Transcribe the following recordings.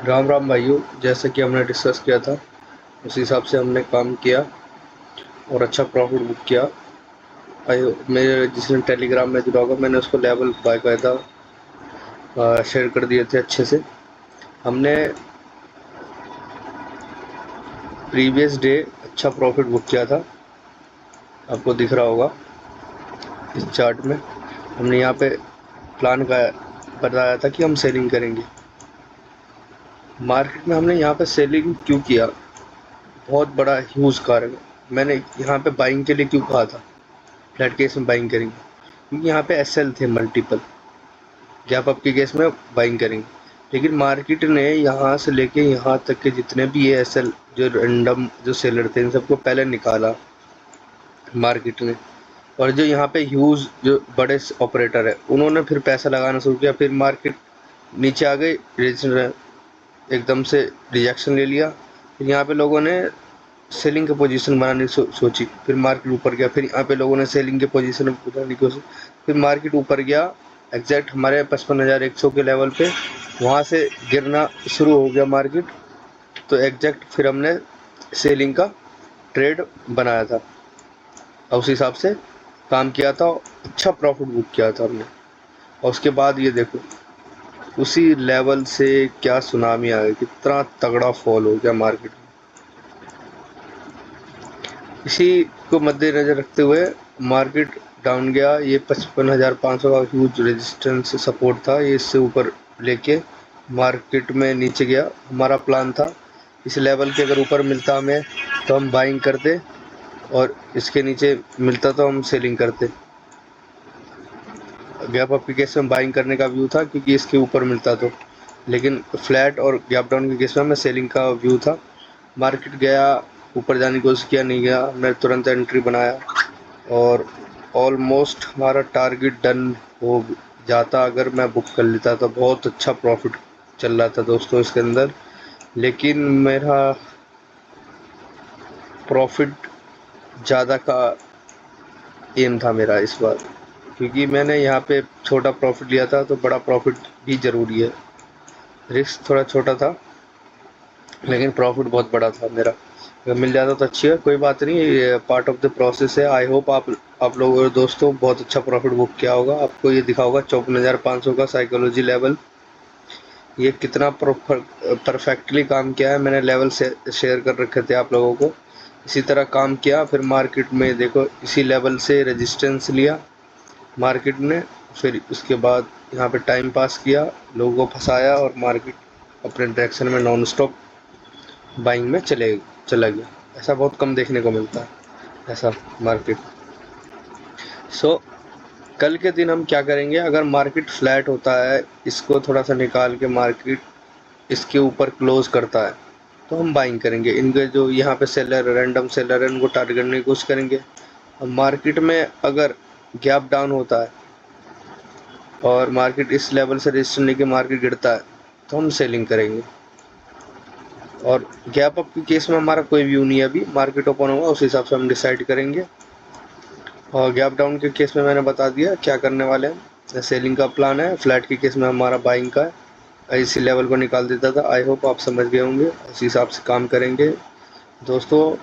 राम राम भाइयों। जैसे कि हमने डिस्कस किया था उस हिसाब से हमने काम किया और अच्छा प्रॉफिट बुक किया। भाई मेरे जिसने टेलीग्राम में जुड़ा होगा मैंने उसको लेवल बाकायदा शेयर कर दिए थे अच्छे से। हमने प्रीवियस डे अच्छा प्रॉफिट बुक किया था, आपको दिख रहा होगा इस चार्ट में। हमने यहाँ पे प्लान का बताया था कि हम सेलिंग करेंगे मार्केट में। हमने यहाँ पे सेलिंग क्यों किया, बहुत बड़ा ह्यूज कारण है। मैंने यहाँ पे बाइंग के लिए क्यों कहा था, फ्लैट केस में बाइंग करेंगे क्योंकि यहाँ पे एसएल थे मल्टीपल, गैप अप के केस में बाइंग करेंगे। लेकिन मार्केट ने यहाँ से लेके यहाँ तक के जितने भी ये एसएल जो रैंडम जो सेलर थे इन सबको पहले निकाला मार्केट ने। और जो यहाँ पे ह्यूज जो बड़े ऑपरेटर है उन्होंने फिर पैसा लगाना शुरू किया। फिर मार्केट नीचे आ गई, एकदम से रिजेक्शन ले लिया। फिर यहाँ पे लोगों ने सेलिंग की पोजीशन बनाने की सोची, फिर मार्केट ऊपर गया। फिर यहाँ पे लोगों ने सेलिंग की पोजीशन बनाने की कोशिश, फिर मार्केट ऊपर गया एग्जैक्ट हमारे 55,100 के लेवल पे। वहाँ से गिरना शुरू हो गया मार्केट, तो एग्जैक्ट फिर हमने सेलिंग का ट्रेड बनाया था और उस हिसाब से काम किया था। अच्छा प्रॉफिट बुक किया था हमने। और उसके बाद ये देखो उसी लेवल से क्या सुनामी आ गई, कितना तगड़ा फॉल हो गया मार्केट में। इसी को मद्देनजर रखते हुए मार्केट डाउन गया। ये 55,500 का ह्यूज रेजिस्टेंस सपोर्ट था, ये इससे ऊपर लेके मार्केट में नीचे गया। हमारा प्लान था इस लेवल के अगर ऊपर मिलता हमें तो हम बाइंग करते, और इसके नीचे मिलता तो हम सेलिंग करते। गैप अप के केस में बाइंग करने का व्यू था क्योंकि इसके ऊपर मिलता तो, लेकिन फ्लैट और गैप डाउन के केस में हमें सेलिंग का व्यू था। मार्केट गया, ऊपर जाने की कोशिश किया, नहीं गया, हमने तुरंत एंट्री बनाया और ऑलमोस्ट हमारा टारगेट डन हो जाता अगर मैं बुक कर लेता तो। बहुत अच्छा प्रॉफिट चल रहा था दोस्तों इसके अंदर। लेकिन मेरा प्रॉफिट ज़्यादा का एम था मेरा इस बार, क्योंकि मैंने यहाँ पे छोटा प्रॉफिट लिया था तो बड़ा प्रॉफिट भी ज़रूरी है। रिस्क थोड़ा छोटा था लेकिन प्रॉफिट बहुत बड़ा था मेरा। अगर मिल जाता तो अच्छी है, कोई बात नहीं, ये पार्ट ऑफ द प्रोसेस है। आई होप आप लोगों दोस्तों बहुत अच्छा प्रॉफिट बुक किया होगा। आपको ये दिखा होगा 54,500 का साइकोलॉजी लेवल, ये कितना परफेक्टली काम किया है। मैंने लेवल से शेयर कर रखे थे आप लोगों को, इसी तरह काम किया। फिर मार्केट में देखो इसी लेवल से रेजिस्टेंस लिया मार्केट ने, फिर उसके बाद यहाँ पे टाइम पास किया, लोगों को फंसाया और मार्केट अपने डायरेक्शन में नॉन स्टॉप बाइंग में चला गया। ऐसा बहुत कम देखने को मिलता है ऐसा मार्केट। सो कल के दिन हम क्या करेंगे, अगर मार्केट फ्लैट होता है, इसको थोड़ा सा निकाल के मार्केट इसके ऊपर क्लोज करता है तो हम बाइंग करेंगे। इनके जो यहाँ पे सेलर रैंडम सेलर है उनको टारगेट करने की कोशिश करेंगे। अब मार्केट में अगर गैप डाउन होता है और मार्केट इस लेवल से रजिस्टर लेके मार्केट गिरता है तो हम सेलिंग करेंगे। और गैप अप के केस में हमारा कोई व्यू नहीं है, अभी मार्केट ओपन होगा उस हिसाब से हम डिसाइड करेंगे। और गैप डाउन के केस में मैंने बता दिया क्या करने वाले हैं, सेलिंग का प्लान है। फ्लैट के केस में हमारा बाइंग का है, इसी लेवल को निकाल देता था। आई होप आप समझ गए होंगे, उसी हिसाब से काम करेंगे दोस्तों।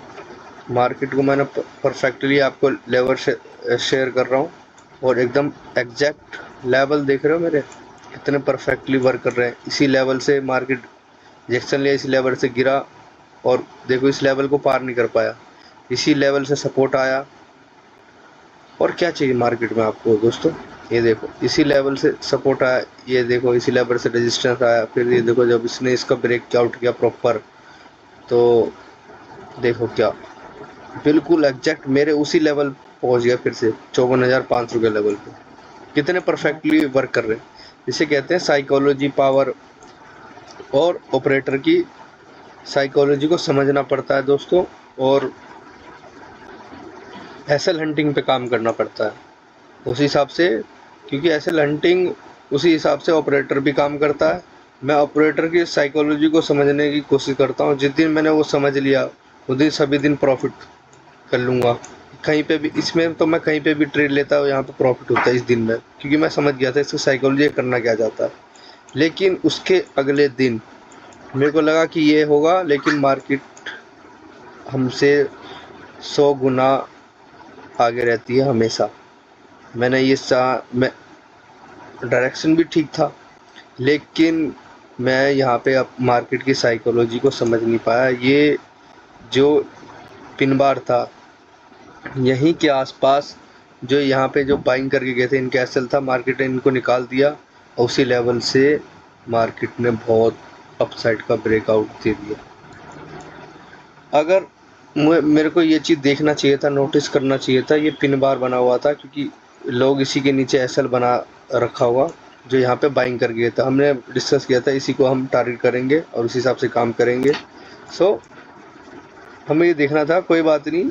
मार्केट को मैंने परफेक्टली आपको लेवल शेयर कर रहा हूँ और एकदम एग्जैक्ट लेवल देख रहे हो मेरे कितने परफेक्टली वर्क कर रहे हैं। इसी लेवल से मार्केट रिजेक्शन लिया, इसी लेवल से गिरा और देखो इस लेवल को पार नहीं कर पाया, इसी लेवल से सपोर्ट आया। और क्या चाहिए मार्केट में आपको दोस्तों, ये देखो इसी लेवल से सपोर्ट आया, ये देखो इसी लेवल से रेजिस्टेंस आया, फिर ये देखो जब इसने इसका ब्रेक आउट किया प्रॉपर तो देखो क्या बिल्कुल एग्जैक्ट मेरे उसी लेवल पहुंच गया, फिर से 54,500 के लेवल पे। कितने परफेक्टली वर्क कर रहे हैं, इसे कहते हैं साइकोलॉजी पावर। और ऑपरेटर की साइकोलॉजी को समझना पड़ता है दोस्तों, और एसएल हंटिंग पे काम करना पड़ता है उस हिसाब से, क्योंकि एसएल हंटिंग उसी हिसाब से ऑपरेटर भी काम करता है। मैं ऑपरेटर की साइकोलॉजी को समझने की कोशिश करता हूँ। जिस दिन मैंने वो समझ लिया उस दिन सभी दिन प्रॉफिट कर लूँगा। कहीं पे भी इसमें तो मैं कहीं पे भी ट्रेड लेता हूँ, यहाँ पे प्रॉफिट होता है इस दिन में, क्योंकि मैं समझ गया था इसकी साइकोलॉजी करना क्या चाहता है। लेकिन उसके अगले दिन मेरे को लगा कि ये होगा, लेकिन मार्केट हमसे 100 गुना आगे रहती है हमेशा। मैंने ये मैं डायरेक्शन भी ठीक था, लेकिन मैं यहाँ पे अब मार्केट की साइकोलॉजी को समझ नहीं पाया। ये जो पिन बार था यहीं के आसपास, जो यहाँ पे जो बाइंग करके गए थे, इनका एसएल था, मार्केट ने इनको निकाल दिया और उसी लेवल से मार्केट ने बहुत अपसाइड का ब्रेकआउट दे दिया। अगर मेरे को ये चीज़ देखना चाहिए था, नोटिस करना चाहिए था, ये पिन बार बना हुआ था क्योंकि लोग इसी के नीचे एसएल बना रखा हुआ जो यहाँ पे बाइंग कर गया था। हमने डिस्कस किया था इसी को हम टारगेट करेंगे और उस हिसाब से काम करेंगे। सो हमें ये देखना था। कोई बात नहीं,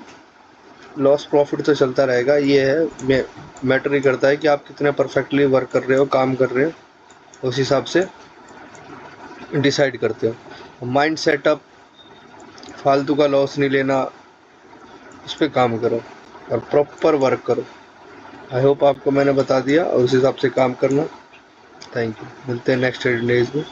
लॉस प्रॉफिट तो चलता रहेगा। ये है, मैटर ही करता है कि आप कितने परफेक्टली वर्क कर रहे हो, काम कर रहे हो, उस हिसाब से डिसाइड करते हो। माइंड सेटअप, फालतू का लॉस नहीं लेना, उस पर काम करो और प्रॉपर वर्क करो। आई होप आपको मैंने बता दिया और उस हिसाब से काम करना। Thank you. मिलते हैं नेक्स्ट डेज में।